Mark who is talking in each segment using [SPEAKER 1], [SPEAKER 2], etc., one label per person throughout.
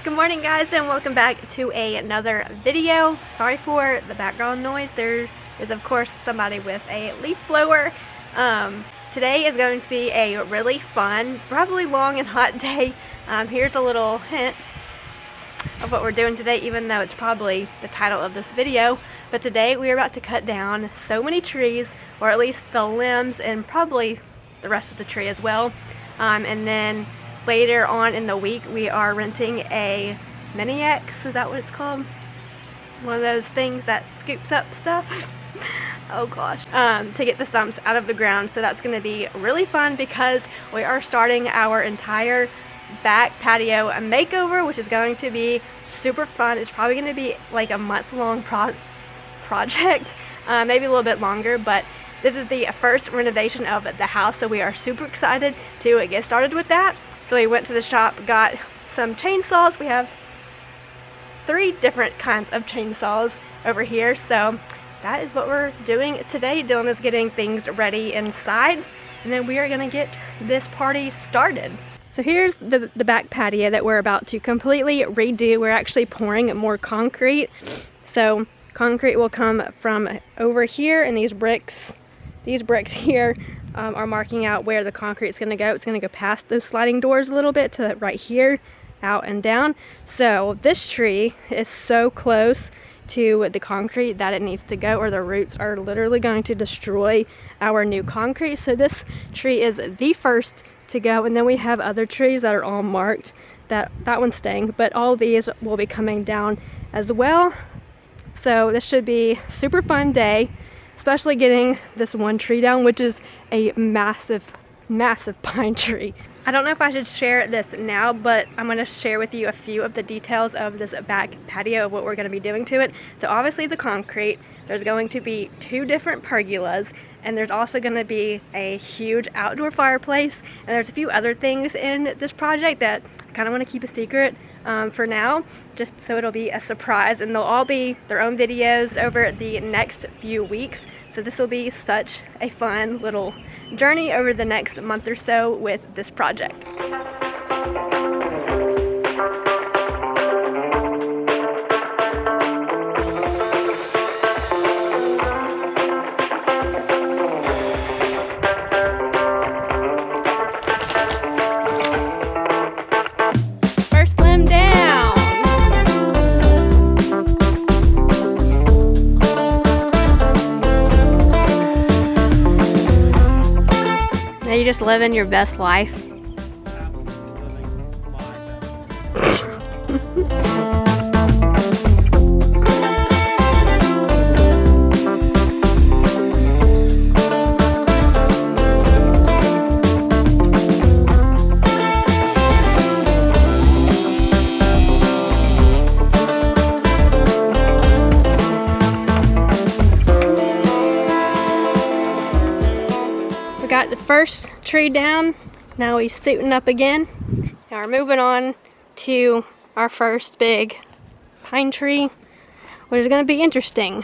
[SPEAKER 1] Good morning guys, and welcome back to another video. Sorry for the background noise. There is of course somebody with a leaf blower. Today is going to be a really fun, probably long and hot day. Here's a little hint of what we're doing today, even though it's probably the title of this video. But today we are about to cut down so many trees, or at least the limbs and probably the rest of the tree as well. And then later on in the week we are renting a mini X, is that what it's called? One of those things that scoops up stuff. Oh gosh. To get the stumps out of the ground. So that's going to be really fun because we are starting our entire back patio makeover, which is going to be super fun. It's probably going to be like a month-long project, maybe a little bit longer, but this is the first renovation of the house, so we are super excited to get started with that. So we went to the shop, got some chainsaws. We have 3 different kinds of chainsaws over here. So that is what we're doing today. Dylan is getting things ready inside, and then we are gonna get this party started. So here's the back patio that we're about to completely redo. We're actually pouring more concrete. So concrete will come from over here, and these bricks here are marking out where the concrete is going to go. It's going to go past those sliding doors a little bit to right here, out and down. So this tree is so close to the concrete that it needs to go, or the roots are literally going to destroy our new concrete. So this tree is the first to go, and then we have other trees that are all marked. That one's staying, but all these will be coming down as well. So this should be a super fun day, especially getting this one tree down, which is a massive pine tree. I don't know if I should share this now, but I'm going to share with you a few of the details of this back patio, of what we're going to be doing to it. So obviously the concrete, there's going to be 2 different pergolas, and there's also going to be a huge outdoor fireplace, and there's a few other things in this project that I kind of want to keep a secret for now, just so it'll be a surprise, and they'll all be their own videos over the next few weeks. So this will be such a fun little journey over the next month or so with this project. You just living your best life. Got the first tree down. Now he's suiting up again. Now we're moving on to our first big pine tree, which is going to be interesting.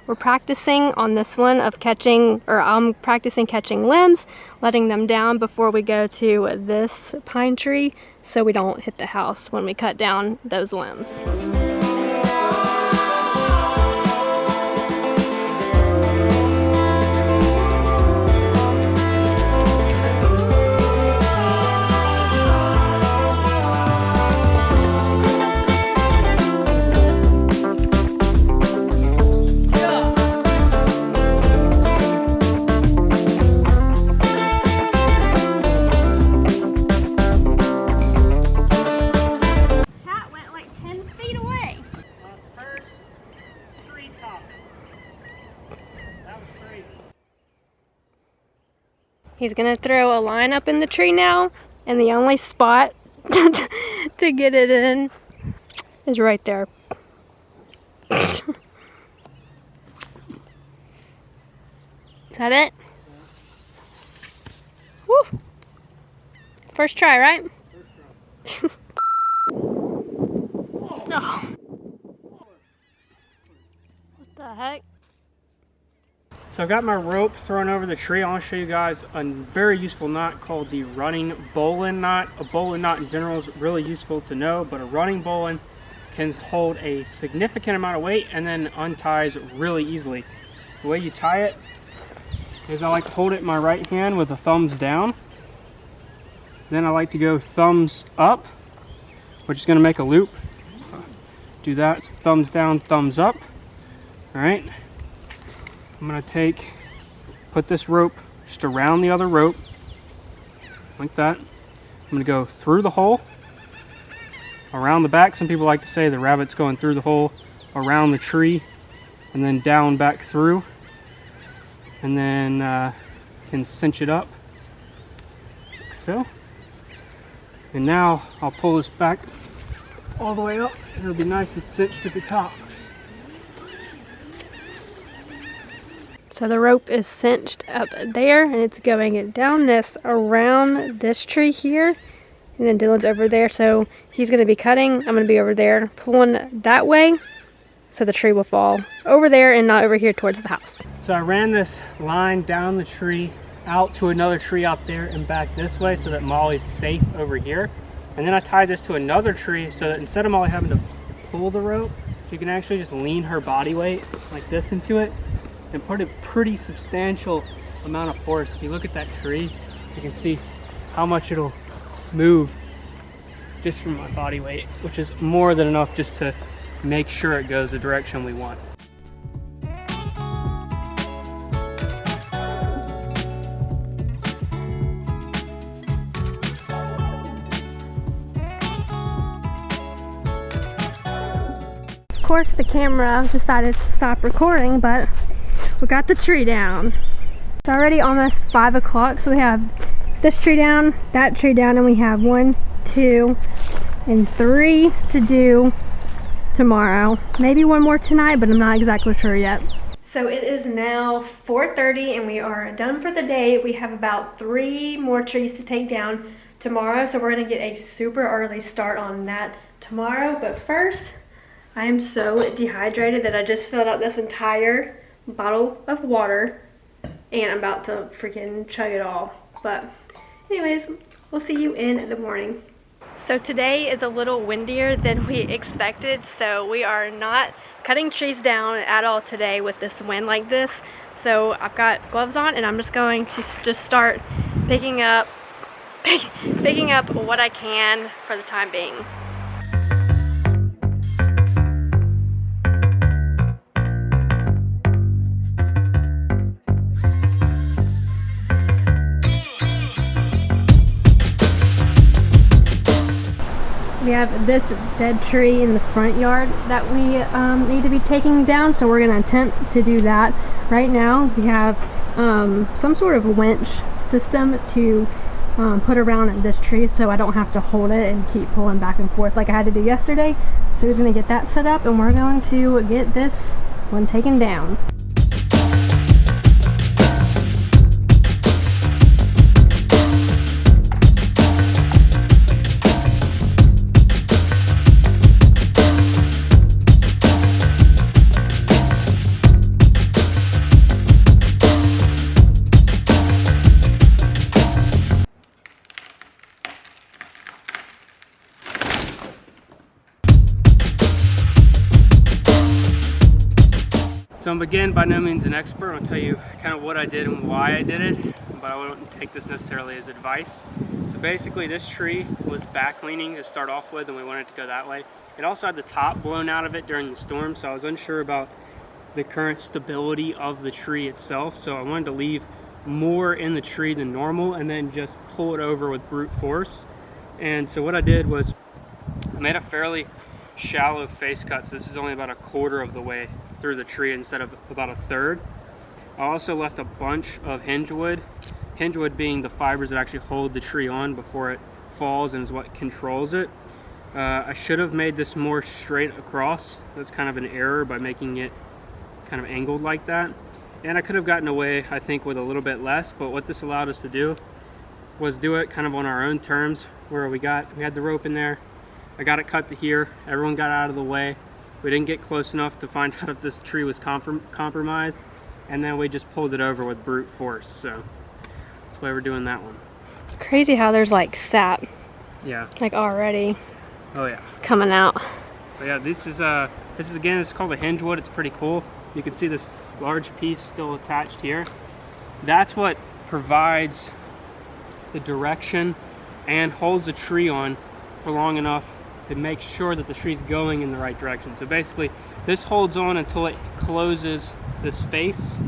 [SPEAKER 1] We're practicing on this one of catching, or I'm practicing catching limbs, letting them down before we go to this pine tree, so we don't hit the house when we cut down those limbs. He's gonna throw a line up in the tree now, and the only spot to get it in is right there. Is that it? Woo! First try, right? First try. Oh. What the heck?
[SPEAKER 2] So I've got my rope thrown over the tree. I want to show you guys a very useful knot called the running bowline knot. A bowline knot in general is really useful to know, but a running bowline can hold a significant amount of weight and then unties really easily. The way you tie it is I like to hold it in my right hand with the thumbs down. Then I like to go thumbs up, which is going to make a loop. Do that, so thumbs down, thumbs up. All right. I'm going to put this rope just around the other rope, like that. I'm going to go through the hole, around the back. Some people like to say the rabbit's going through the hole, around the tree, and then down back through. And then can cinch it up, like so. And now I'll pull this back all the way up, and it'll be nice and cinched at the top.
[SPEAKER 1] So the rope is cinched up there, and it's going down this around this tree here, and then Dylan's over there, so he's going to be cutting. I'm going to be over there pulling that way, so the tree will fall over there and not over here towards the house.
[SPEAKER 2] So I ran this line down the tree out to another tree out there and back this way so that Molly's safe over here. And then I tied this to another tree so that instead of Molly having to pull the rope, she can actually just lean her body weight like this into it and put a pretty substantial amount of force. If you look at that tree, you can see how much it'll move just from my body weight, which is more than enough just to make sure it goes the direction we want.
[SPEAKER 1] Of course, the camera decided to stop recording, but we got the tree down. It's already almost 5 o'clock, so we have this tree down, that tree down, and we have 1, 2, and 3 to do tomorrow. Maybe one more tonight, but I'm not exactly sure yet. So it is now 4:30 and we are done for the day. We have about 3 more trees to take down tomorrow, so we're gonna get a super early start on that tomorrow. But first, I am so dehydrated that I just filled out this entire bottle of water and I'm about to freaking chug it all. But anyways, we'll see you in the morning. So today is a little windier than we expected, so we are not cutting trees down at all today with this wind like this. So I've got gloves on and I'm just going to just start picking up what I can for the time being. We have this dead tree in the front yard that we need to be taking down, so we're going to attempt to do that. Right now we have some sort of winch system to put around this tree so I don't have to hold it and keep pulling back and forth like I had to do yesterday. So we're going to get that set up and we're going to get this one taken down.
[SPEAKER 2] So I'm again by no means an expert. I'll tell you kind of what I did and why I did it, but I wouldn't take this necessarily as advice. So basically this tree was back leaning to start off with and we wanted to go that way. It also had the top blown out of it during the storm, so I was unsure about the current stability of the tree itself. So I wanted to leave more in the tree than normal and then just pull it over with brute force. And so what I did was I made a fairly shallow face cut. So this is only about 1/4 of the way through the tree instead of about 1/3. I also left a bunch of hinge wood being the fibers that actually hold the tree on before it falls and is what controls it. I should have made this more straight across. That's kind of an error by making it kind of angled like that. And I could have gotten away, I think, with a little bit less, but what this allowed us to do was do it kind of on our own terms, where we had the rope in there. I got it cut to here. Everyone got out of the way. We didn't get close enough to find out if this tree was compromised. and then we just pulled it over with brute force. So that's why we're doing that one.
[SPEAKER 1] Crazy how there's like sap.
[SPEAKER 2] Yeah.
[SPEAKER 1] Like already.
[SPEAKER 2] Oh yeah.
[SPEAKER 1] Coming out.
[SPEAKER 2] But yeah, this is again, it's called a hinge wood. It's pretty cool. You can see this large piece still attached here. That's what provides the direction and holds the tree on for long enough to make sure that the tree's going in the right direction. So basically, this holds on until it closes this face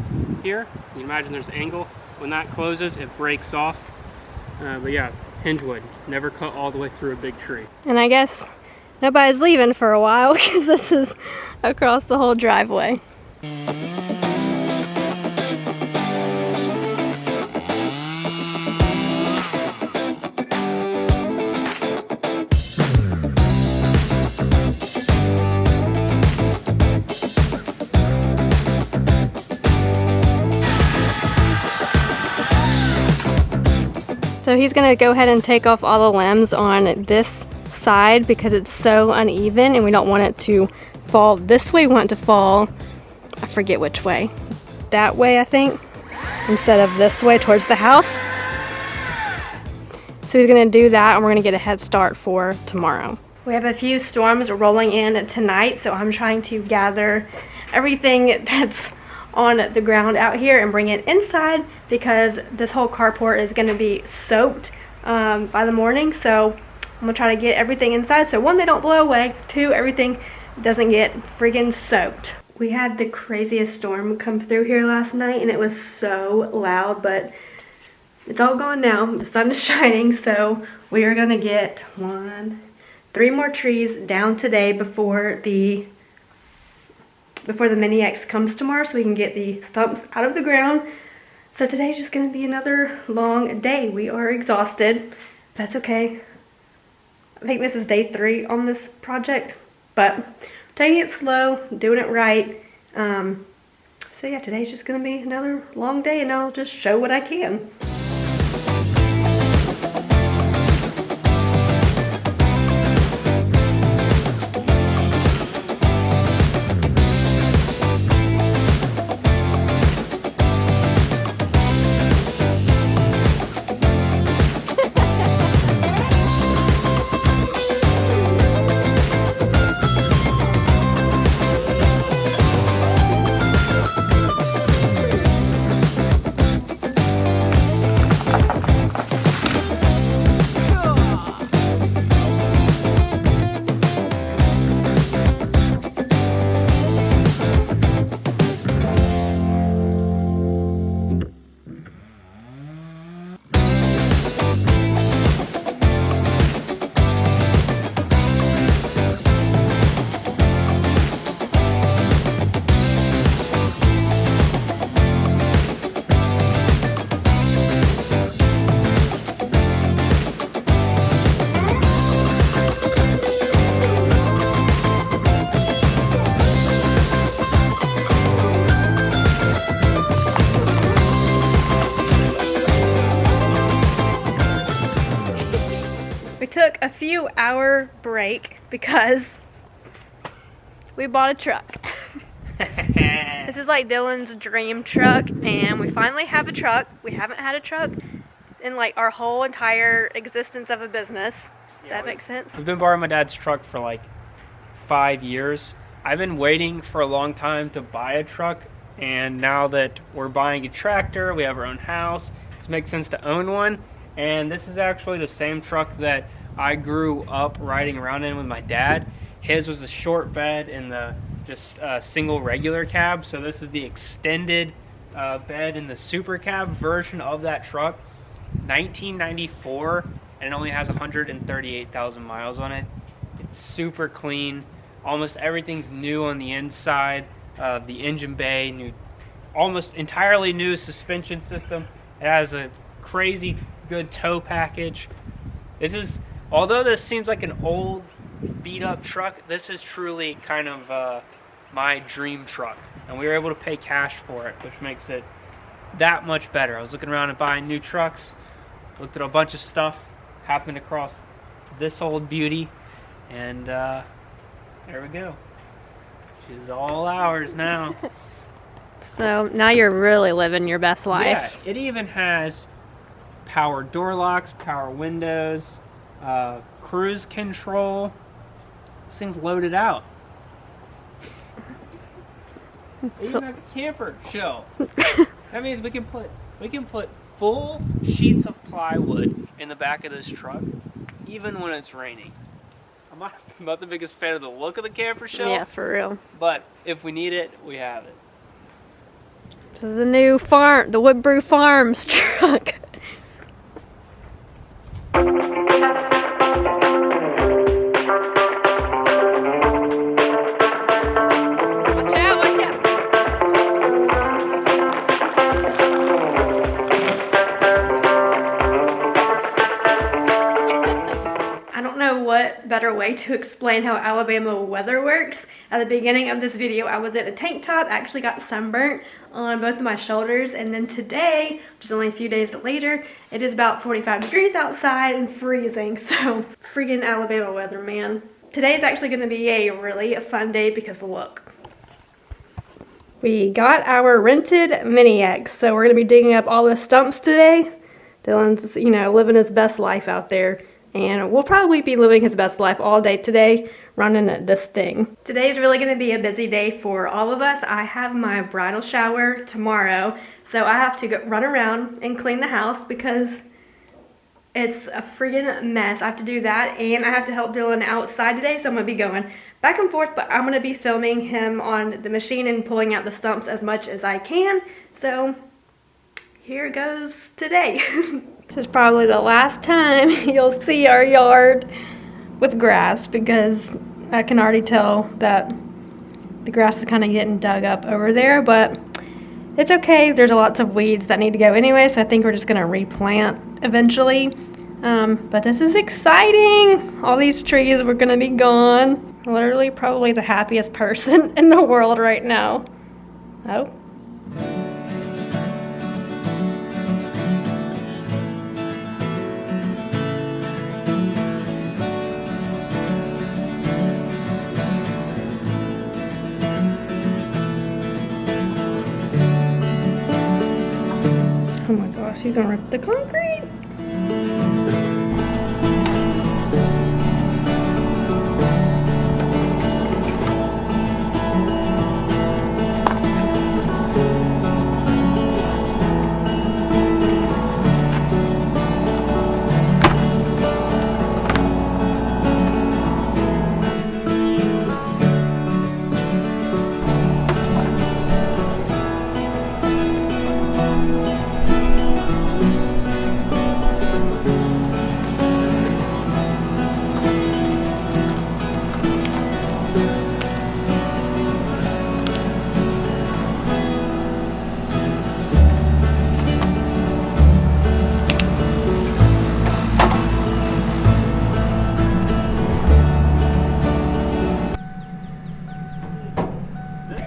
[SPEAKER 2] here. You imagine there's an angle. When that closes, it breaks off. But yeah, hinge wood. Never cut all the way through a big tree.
[SPEAKER 1] And I guess nobody's leaving for a while because this is across the whole driveway. So he's gonna go ahead and take off all the limbs on this side because it's so uneven and we don't want it to fall this way. We want it to fall, I forget which way. That way, I think, instead of this way towards the house. So he's gonna do that and we're gonna get a head start for tomorrow. We have a few storms rolling in tonight, so I'm trying to gather everything that's on the ground out here and bring it inside because this whole carport is going to be soaked by the morning. So I'm going to try to get everything inside so one, they don't blow away, two, everything doesn't get friggin' soaked. We had the craziest storm come through here last night and it was so loud, but it's all gone now. The sun is shining, so we are going to get 3 more trees down today before the Mini X comes tomorrow, so we can get the stumps out of the ground. So today's just going to be another long day. We are exhausted. That's okay. I think this is day 3 on this project, but taking it slow, doing it right. So yeah, today's just going to be another long day and I'll just show what I can. Took a few hour break because we bought a truck. This is like Dylan's dream truck and we finally have a truck. We haven't had a truck in like our whole entire existence of a business. Does that make sense?
[SPEAKER 2] We've been borrowing my dad's truck for like 5 years. I've been waiting for a long time to buy a truck, and now that we're buying a tractor, we have our own house, it makes sense to own one. And this is actually the same truck that I grew up riding around in with my dad. His was a short bed and the just single regular cab, so this is the extended bed in the super cab version of that truck. 1994, and it only has 138,000 miles on it. It's super clean. Almost everything's new on the inside. The engine bay, new, almost entirely new suspension system. It has a crazy good tow package. This is, although this seems like an old beat up truck, this is truly kind of my dream truck, and we were able to pay cash for it, which makes it that much better. I was looking around and buying new trucks, looked at a bunch of stuff, happened across this old beauty, and there we go. She's all ours now.
[SPEAKER 1] So now you're really living your best life.
[SPEAKER 2] Yeah, it even has power door locks, power windows, cruise control. This thing's loaded out. It even has a camper shell. That means we can put full sheets of plywood in the back of this truck, even when it's raining. I'm not the biggest fan of the look of the camper shell.
[SPEAKER 1] Yeah, for real.
[SPEAKER 2] But if we need it, we have it.
[SPEAKER 1] This is the new farm, the Woodbrew Farms truck. Watch out, watch out. I don't know what better way to explain how Alabama weather works. At the beginning of this video, I was in a tank top, actually got sunburnt on both of my shoulders, and then today, which is only a few days later, it is about 45 degrees outside and freezing, so freaking Alabama weather, man. Today is actually going to be a really fun day because look. We got our rented mini X, so we're going to be digging up all the stumps today. Dylan's, you know, living his best life out there. And we'll probably be living his best life all day today, running this thing. Today is really going to be a busy day for all of us. I have my bridal shower tomorrow, so I have to go run around and clean the house because it's a friggin' mess. I have to do that, and I have to help Dylan outside today, so I'm going to be going back and forth, but I'm going to be filming him on the machine and pulling out the stumps as much as I can. So here goes today. This is probably the last time you'll see our yard with grass because I can already tell that the grass is kind of getting dug up over there, but it's okay. There's lots of weeds that need to go anyway, so I think we're just going to replant eventually. But this is exciting. All these trees were going to be gone. Literally probably the happiest person in the world right now. Oh. Oh my gosh, he's gonna rip the concrete.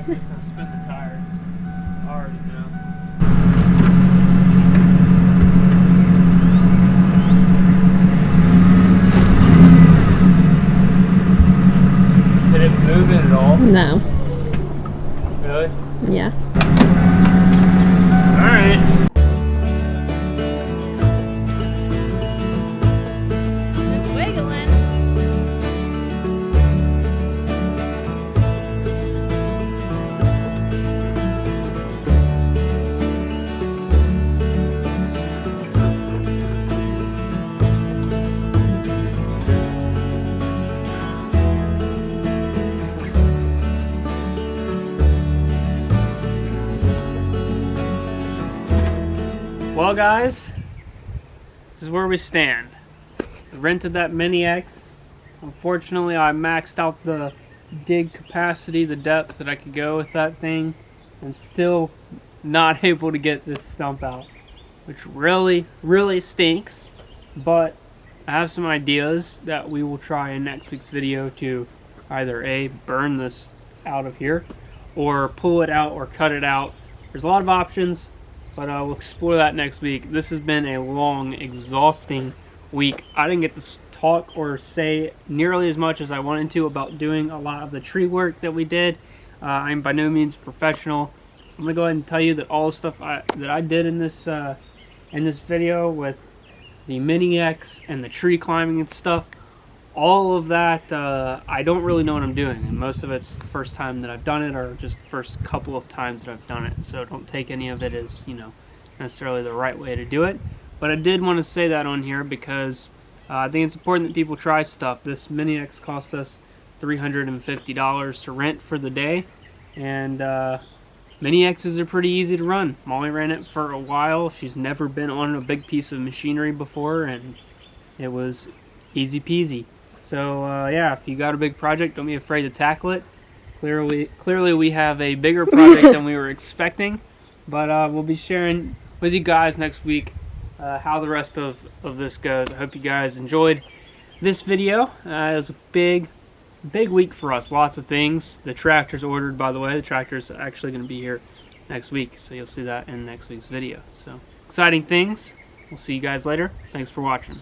[SPEAKER 2] Spin the tires. I already know. Did it move it at all?
[SPEAKER 1] No.
[SPEAKER 2] Really?
[SPEAKER 1] Yeah.
[SPEAKER 2] Alright.
[SPEAKER 1] It's wiggling.
[SPEAKER 2] Well guys, this is where we stand. I rented that Mini X. Unfortunately, I maxed out the dig capacity, the depth that I could go with that thing, and still not able to get this stump out, which really stinks. But I have some ideas that we will try in next week's video to either A, burn this out of here, or pull it out or cut it out. There's a lot of options, but we'll explore that next week. This has been a long, exhausting week. I didn't get to talk or say nearly as much as I wanted to about doing a lot of the tree work that we did. I'm by no means professional, I'm gonna go ahead and tell you that all the stuff that I did in this video with the Mini X and the tree climbing and stuff, all of that, I don't really know what I'm doing, and most of it's the first time that I've done it, or just the first couple of times that I've done it. So don't take any of it as, you know, necessarily the right way to do it. But I did want to say that on here because I think it's important that people try stuff. This Mini X cost us $350 to rent for the day, and Mini X's are pretty easy to run. Molly ran it for a while. She's never been on a big piece of machinery before, and it was easy peasy. So yeah, if you got a big project, don't be afraid to tackle it. Clearly we have a bigger project than we were expecting, but we'll be sharing with you guys next week how the rest of this goes. I hope you guys enjoyed this video. It was a big week for us. Lots of things. The tractor's ordered, by the way. The tractor's actually going to be here next week, so you'll see that in next week's video. So exciting things. We'll see you guys later. Thanks for watching.